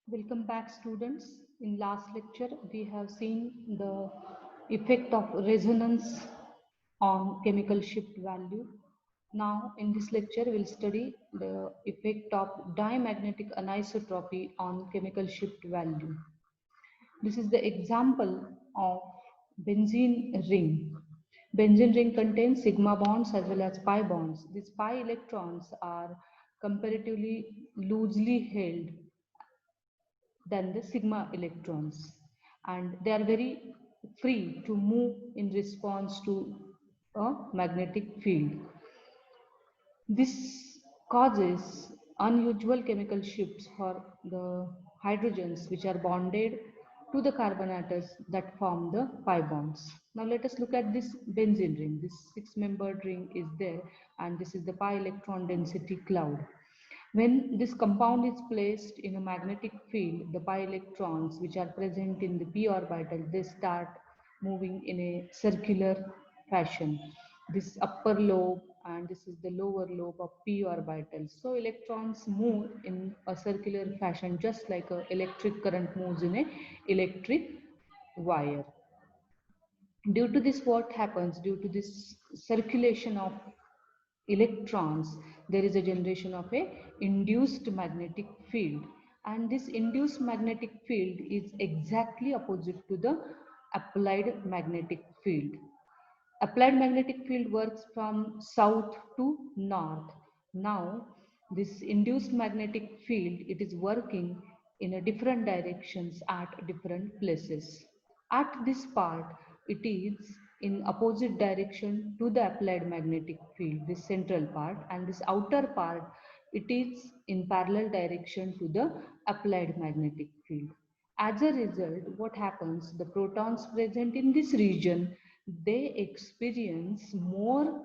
Welcome back, students. In last lecture, we have seen the effect of resonance on chemical shift value. Now, in this lecture, we'll study the effect of diamagnetic anisotropy on chemical shift value. This is the example of benzene ring. Benzene ring contains sigma bonds as well as pi bonds. These pi electrons are comparatively loosely held than the sigma electrons, and they are very free to move in response to a magnetic field. This causes unusual chemical shifts for the hydrogens which are bonded to the carbon atoms that form the pi bonds. Now let us look at this benzene ring. This six-membered ring is there, and this is the pi electron density cloud. When this compound is placed in a magnetic field, the pi electrons which are present in the p orbital, they start moving in a circular fashion. This upper lobe and this is the lower lobe of p orbital. So electrons move in a circular fashion, just like a electric current moves in a electric wire. Due to this, what happens? Due to this circulation of electrons, there is a generation of a induced magnetic field, and this induced magnetic field is exactly opposite to the applied magnetic field. Applied magnetic field works from south to north. Now this induced magnetic field, it is working in a different directions at different places. At this part, it is in opposite direction to the applied magnetic field, this central part, and this outer part, it is in parallel direction to the applied magnetic field. As a result, what happens? The protons present in this region, they experience more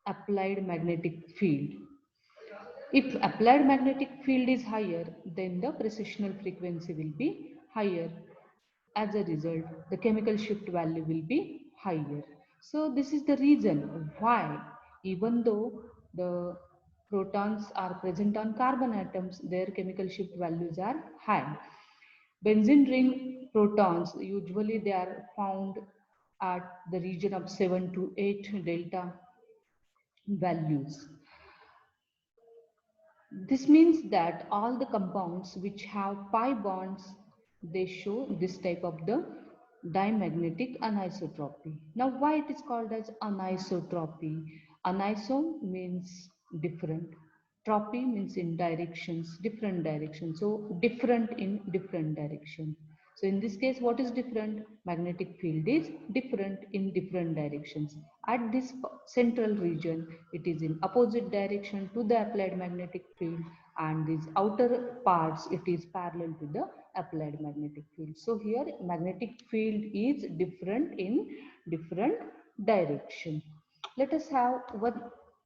applied magnetic field. If applied magnetic field is higher, then the precessional frequency will be higher. As a result, the chemical shift value will be higher. So this is the reason why, even though the protons are present on carbon atoms, their chemical shift values are high. Benzene ring protons, usually they are found at the region of 7 to 8 delta values. This means that all the compounds which have pi bonds, they show this type of the dimagnetic anisotropy. Now why it is called as anisotropy? Aniso means different. Tropy means in directions, different directions. So different in different direction. So in this case, what is different? Magnetic field is different in different directions. At this central region, it is in opposite direction to the applied magnetic field, and these outer parts, it is parallel to the applied magnetic field. So here magnetic field is different in different direction. Let us have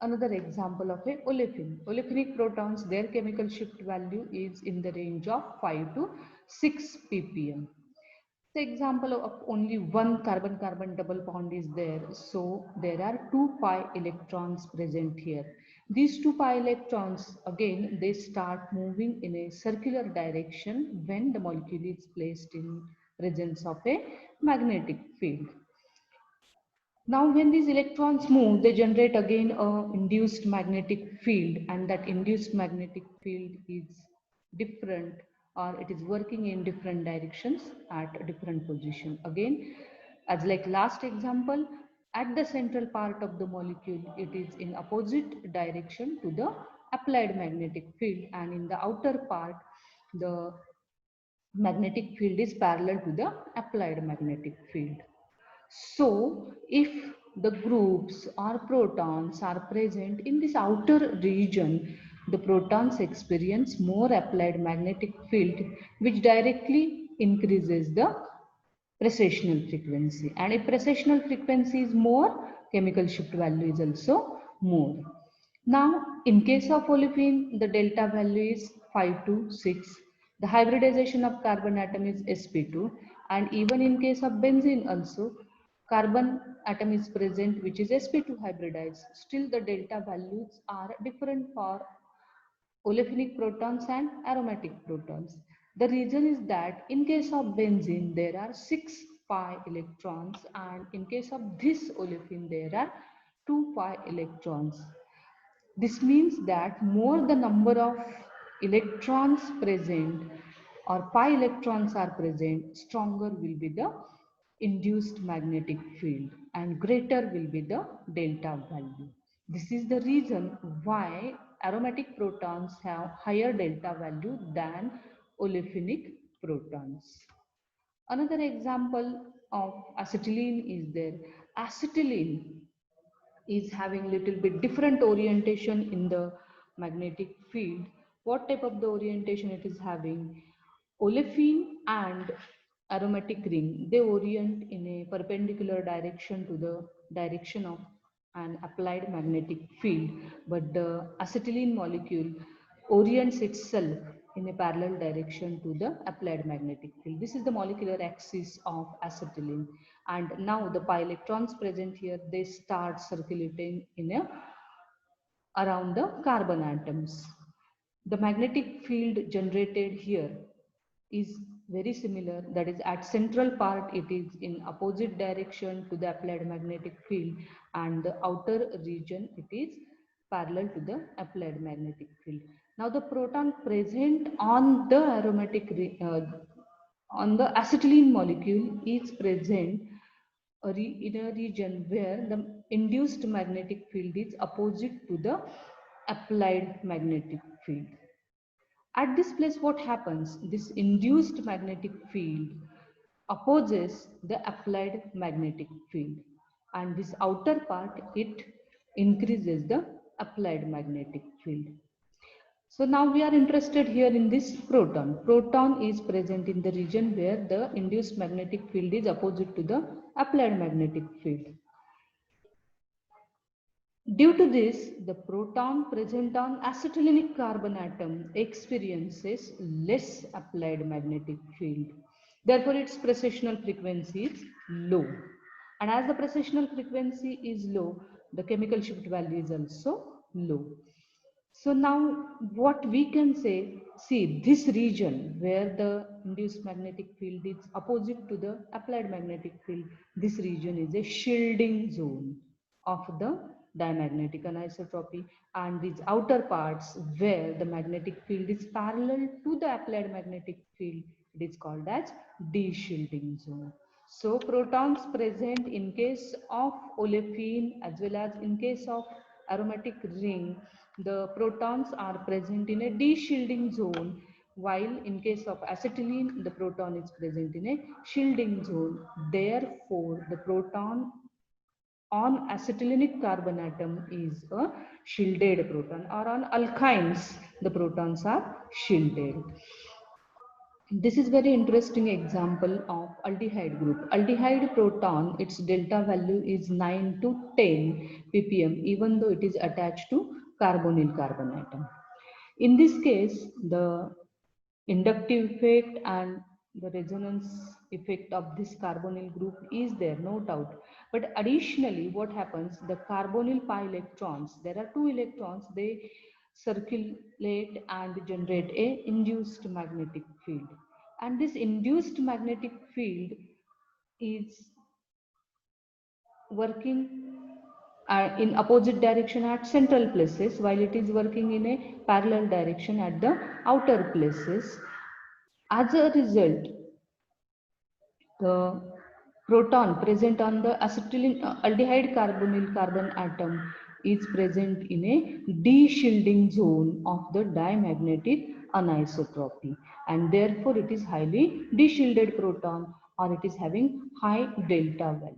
another example of a olefin. Olefinic protons, their chemical shift value is in the range of 5 to 6 ppm. The example of only one carbon-carbon double bond is there. So there are two pi electrons present here. These two pi electrons, again, they start moving in a circular direction when the molecule is placed in presence of a magnetic field. Now when these electrons move, they generate again a induced magnetic field, and that induced magnetic field is different, or it is working in different directions at a different position. Again, as like last example, at the central part of the molecule, it is in opposite direction to the applied magnetic field, and in the outer part, the magnetic field is parallel to the applied magnetic field. So, if the groups or protons are present in this outer region, the protons experience more applied magnetic field, which directly increases the precessional frequency. And if precessional frequency is more, chemical shift value is also more. Now, in case of olefin, the delta value is 5 to 6. The hybridization of carbon atom is sp2, and even in case of benzene also, carbon atom is present which is sp2 hybridized. Still the delta values are different for olefinic protons and aromatic protons. The reason is that in case of benzene, there are 6 pi electrons, and in case of this olefin, there are 2 pi electrons. This means that more the number of electrons present or pi electrons are present, stronger will be the induced magnetic field and greater will be the delta value. This is the reason why aromatic protons have higher delta value than olefinic protons. Another example of acetylene is there. Acetylene is having little bit different orientation in the magnetic field. What type of the orientation it is having? Olefin and aromatic ring, they orient in a perpendicular direction to the direction of an applied magnetic field, but the acetylene molecule orients itself in a parallel direction to the applied magnetic field. This is the molecular axis of acetylene. And now the pi electrons present here, they start circulating in a around the carbon atoms. The magnetic field generated here is very similar, that is at central part it is in opposite direction to the applied magnetic field, and the outer region it is parallel to the applied magnetic field. Now the proton present on the on the acetylene molecule is present in a region where the induced magnetic field is opposite to the applied magnetic field. At this place, what happens? This induced magnetic field opposes the applied magnetic field, and this outer part, it increases the applied magnetic field. So now we are interested here in this proton. Proton is present in the region where the induced magnetic field is opposite to the applied magnetic field. Due to this, the proton present on acetylenic carbon atom experiences less applied magnetic field. Therefore, its precessional frequency is low. And as the precessional frequency is low, the chemical shift value is also low. So now what we can say, see this region where the induced magnetic field is opposite to the applied magnetic field, this region is a shielding zone of the diamagnetic anisotropy, and these outer parts where the magnetic field is parallel to the applied magnetic field, it is called as de-shielding zone. So protons present in case of olefin as well as in case of aromatic ring, the protons are present in a de-shielding zone, while in case of acetylene, the proton is present in a shielding zone. Therefore, the proton on acetylenic carbon atom is a shielded proton, or on alkynes, the protons are shielded. This is very interesting example of aldehyde group. Aldehyde proton, its delta value is 9 to 10 ppm, even though it is attached to carbonyl carbon atom. In this case, the inductive effect and the resonance effect of this carbonyl group is there, no doubt. But additionally, what happens, the carbonyl pi electrons, there are 2 electrons, they circulate and generate a induced magnetic field. And this induced magnetic field is working in opposite direction at central places, while it is working in a parallel direction at the outer places. As a result, the proton present on the acetylene aldehyde carbonyl carbon atom is present in a de-shielding zone of the diamagnetic anisotropy, and therefore it is highly de-shielded proton, or it is having high delta value.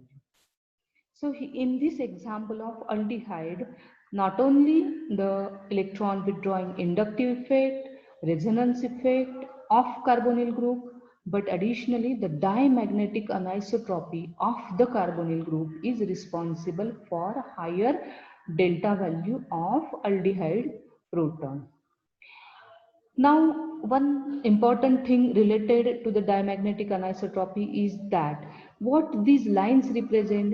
So in this example of aldehyde, not only the electron withdrawing inductive effect, resonance effect of carbonyl group, but additionally the diamagnetic anisotropy of the carbonyl group is responsible for higher delta value of aldehyde proton. Now, one important thing related to the diamagnetic anisotropy is that what these lines represent,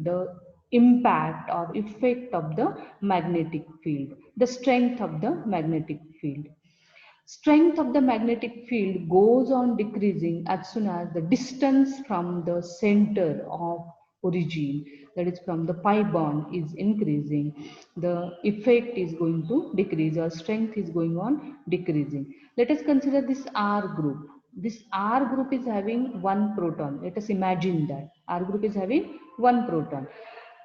the impact or effect of the magnetic field, the strength of the magnetic field. Strength of the magnetic field goes on decreasing as soon as the distance from the center of origin, that is from the pi bond, is increasing. The effect is going to decrease, or strength is going on decreasing. Let us consider this R group. This R group is having one proton. Let us imagine that R group is having one proton.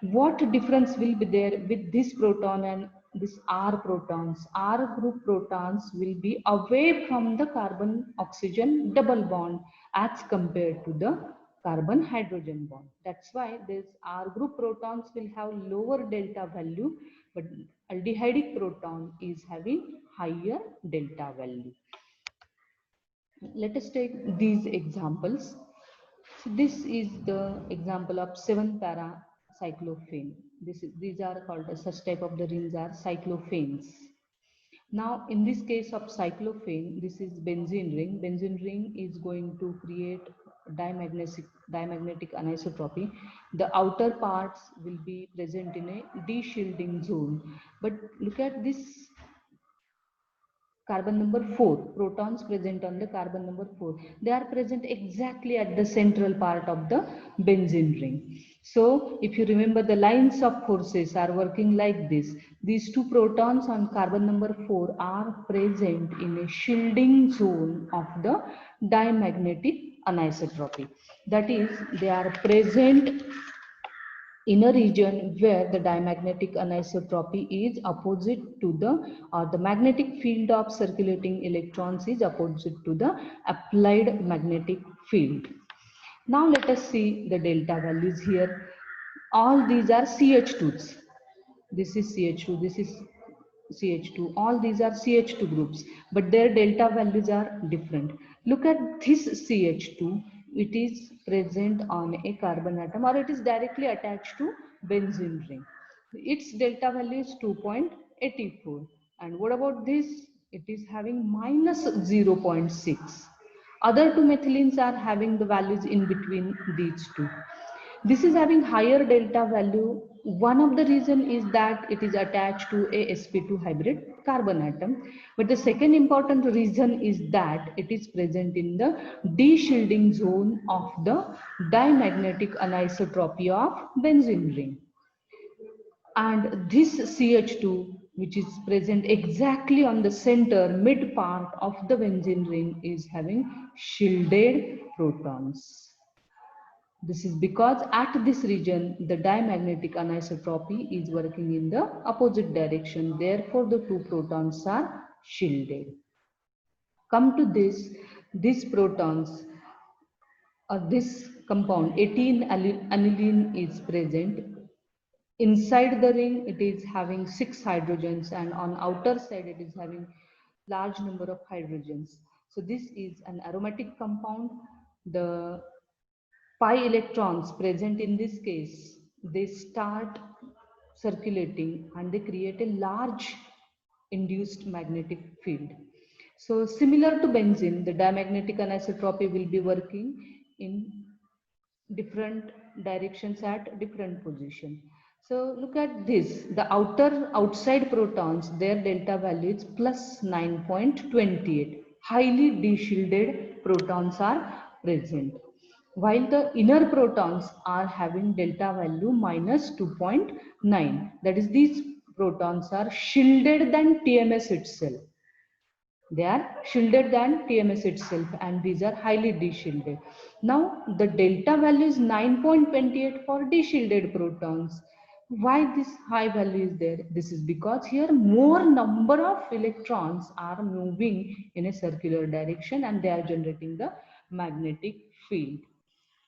What difference will be there with this proton and this R protons? R group protons will be away from the carbon oxygen double bond as compared to the carbon hydrogen bond. That's why this R group protons will have lower delta value, but aldehydic proton is having higher delta value. Let us take these examples. So this is the example of 7-para cyclophane. These are called, as such type of the rings are cyclophanes. Now in this case of cyclophane, this is benzene ring. Benzene ring is going to create diamagnetic anisotropy. The outer parts will be present in a de-shielding zone. But look at this carbon number 4, protons present on the carbon number 4, they are present exactly at the central part of the benzene ring. So if you remember, the lines of forces are working like this. These two protons on carbon number 4 are present in a shielding zone of the diamagnetic anisotropy. That is, they are present in a region where the diamagnetic anisotropy is opposite to the magnetic field of circulating electrons is opposite to the applied magnetic field. Now let us see the delta values here. All these are CH2s. This is CH2, this is CH2. All these are CH2 groups, but their delta values are different. Look at this CH2. It is present on a carbon atom, or it is directly attached to benzene ring. Its delta value is 2.84. And what about this? It is having minus 0.6. Other two methylenes are having the values in between these two. This is having higher delta value. One of the reason is that it is attached to a sp2 hybrid carbon atom. But the second important reason is that it is present in the de-shielding zone of the diamagnetic anisotropy of benzene ring. And this CH2, which is present exactly on the center mid part of the benzene ring, is having shielded protons. This is because at this region, the diamagnetic anisotropy is working in the opposite direction. Therefore, the two protons are shielded. Come to this, these protons, or this compound 18 aniline is present. Inside the ring, it is having 6 hydrogens, and on outer side, it is having large number of hydrogens. So this is an aromatic compound. The pi electrons present in this case, they start circulating and they create a large induced magnetic field. So similar to benzene, the diamagnetic anisotropy will be working in different directions at different position. So look at this, the outside protons, their delta value is plus 9.28. Highly de-shielded protons are present, while the inner protons are having delta value minus 2.9. That is, these protons are shielded than TMS itself. They are shielded than TMS itself, and these are highly de-shielded. Now the delta value is 9.28 for de-shielded protons. Why this high value is there? This is because here more number of electrons are moving in a circular direction and they are generating the magnetic field.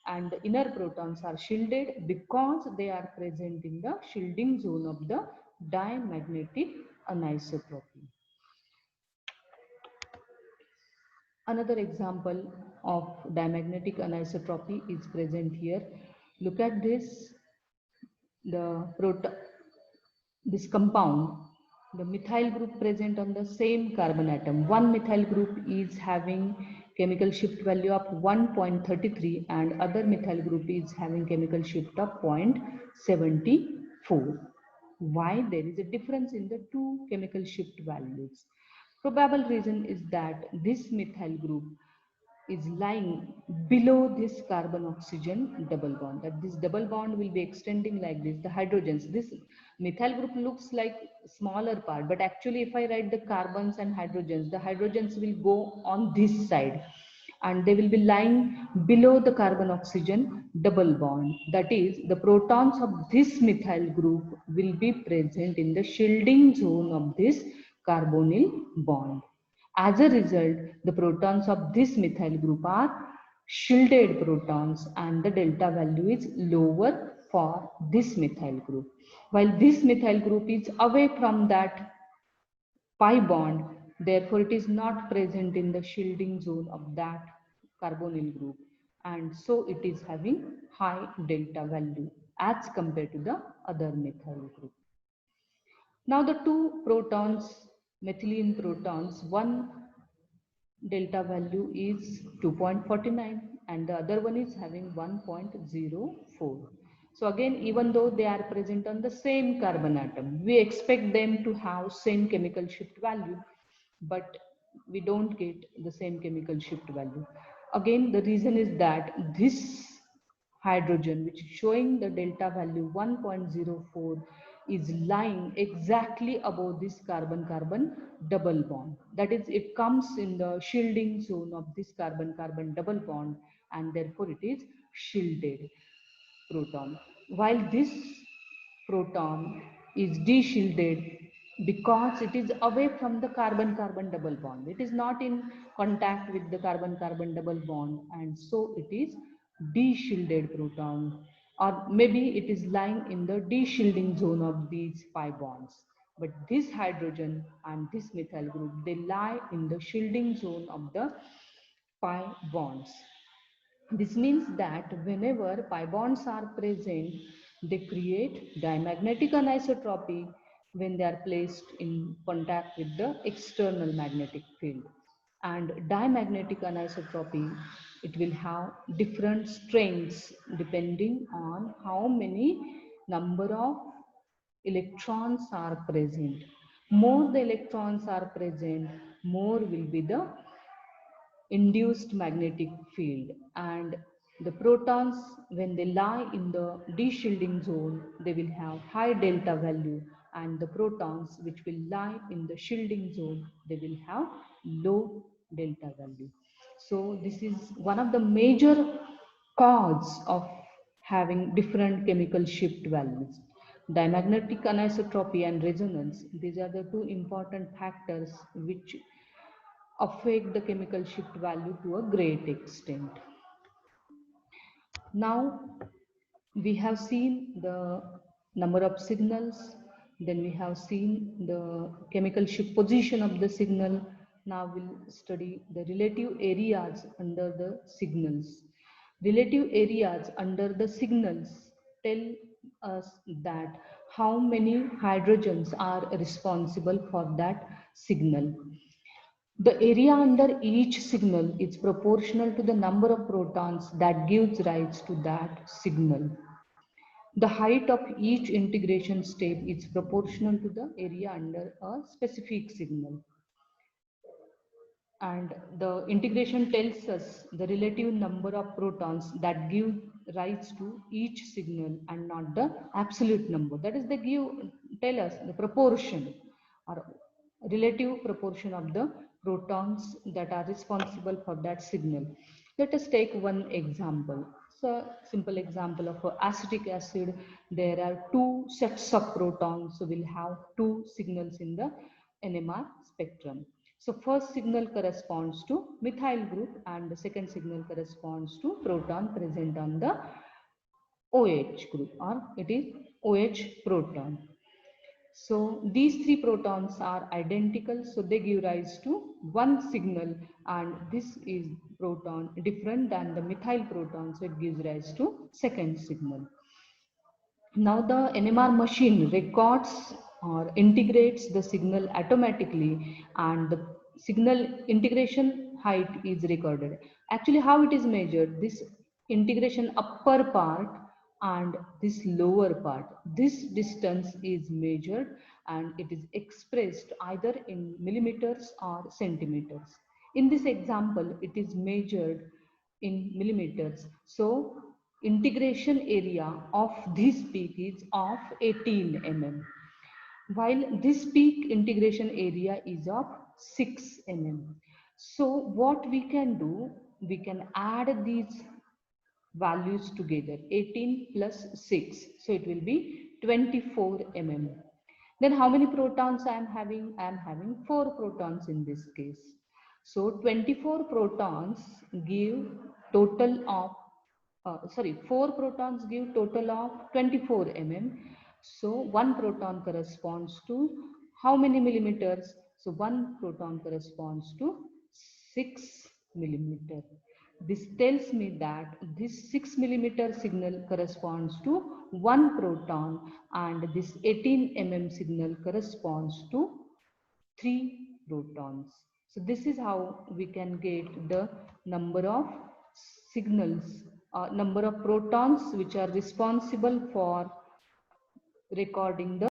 And the inner protons are shielded because they are present in the shielding zone of the diamagnetic anisotropy. Another example of diamagnetic anisotropy is present here. Look at this, this compound, the methyl group present on the same carbon atom. One methyl group is having chemical shift value of 1.33 and other methyl group is having chemical shift of 0.74. Why? There is a difference in the two chemical shift values. Probable reason is that this methyl group is lying below this carbon oxygen double bond, that this double bond will be extending like this. The hydrogens, this methyl group looks like smaller part, but actually if I write the carbons and hydrogens, the hydrogens will go on this side and they will be lying below the carbon oxygen double bond. That is, the protons of this methyl group will be present in the shielding zone of this carbonyl bond. As a result, the protons of this methyl group are shielded protons and the delta value is lower for this methyl group. While this methyl group is away from that pi bond, therefore it is not present in the shielding zone of that carbonyl group, and so it is having high delta value as compared to the other methyl group. Now the two protons, methylene protons, one delta value is 2.49 and the other one is having 1.04. So again, even though they are present on the same carbon atom, we expect them to have same chemical shift value, but we don't get the same chemical shift value. Again, the reason is that this hydrogen, which is showing the delta value 1.04, is lying exactly above this carbon-carbon double bond. That is, it comes in the shielding zone of this carbon-carbon double bond and therefore it is shielded proton. While this proton is de-shielded because it is away from the carbon-carbon double bond. It is not in contact with the carbon-carbon double bond and so it is de-shielded proton, or maybe it is lying in the de-shielding zone of these pi bonds. But this hydrogen and this methyl group, they lie in the shielding zone of the pi bonds. This means that whenever pi bonds are present, they create diamagnetic anisotropy when they are placed in contact with the external magnetic field. And diamagnetic anisotropy, it will have different strengths depending on how many number of electrons are present. More the electrons are present, more will be the induced magnetic field, and the protons, when they lie in the de-shielding zone, they will have high delta value, and the protons which will lie in the shielding zone, they will have low delta value. So this is one of the major cause of having different chemical shift values. Diamagnetic anisotropy and resonance, these are the two important factors which affect the chemical shift value to a great extent. Now we have seen the number of signals, then we have seen the chemical shift position of the signal. Now we'll study the relative areas under the signals. Relative areas under the signals tell us that how many hydrogens are responsible for that signal. The area under each signal is proportional to the number of protons that gives rise to that signal. The height of each integration step is proportional to the area under a specific signal. And the integration tells us the relative number of protons that give rise to each signal and not the absolute number. That is, they tell us the proportion or relative proportion of the protons that are responsible for that signal. Let us take one example. So simple example of acetic acid. There are two sets of protons, so we'll have two signals in the NMR spectrum. So first signal corresponds to methyl group and the second signal corresponds to proton present on the OH group, or it is OH proton. So these three protons are identical, so they give rise to one signal, and this is proton different than the methyl proton, so it gives rise to second signal. Now the NMR machine records or integrates the signal automatically, and the signal integration height is recorded. Actually, how it is measured? This integration upper part and this lower part, this distance is measured, and it is expressed either in millimeters or centimeters. In this example, it is measured in millimeters. So integration area of this peak is of 18 mm, while this peak integration area is of 6 mm. So what we can do, we can add these values together, 18 plus 6, so it will be 24 mm. Then how many protons I am having? I am having 4 protons in this case. So 24 protons give total of 4 protons give total of 24 mm. So 1 proton corresponds to how many millimeters? So 1 proton corresponds to 6 millimeter. This tells me that this 6 millimeter signal corresponds to 1 proton, and this 18 mm signal corresponds to 3 protons. So this is how we can get the number of signals, number of protons which are responsible for recording the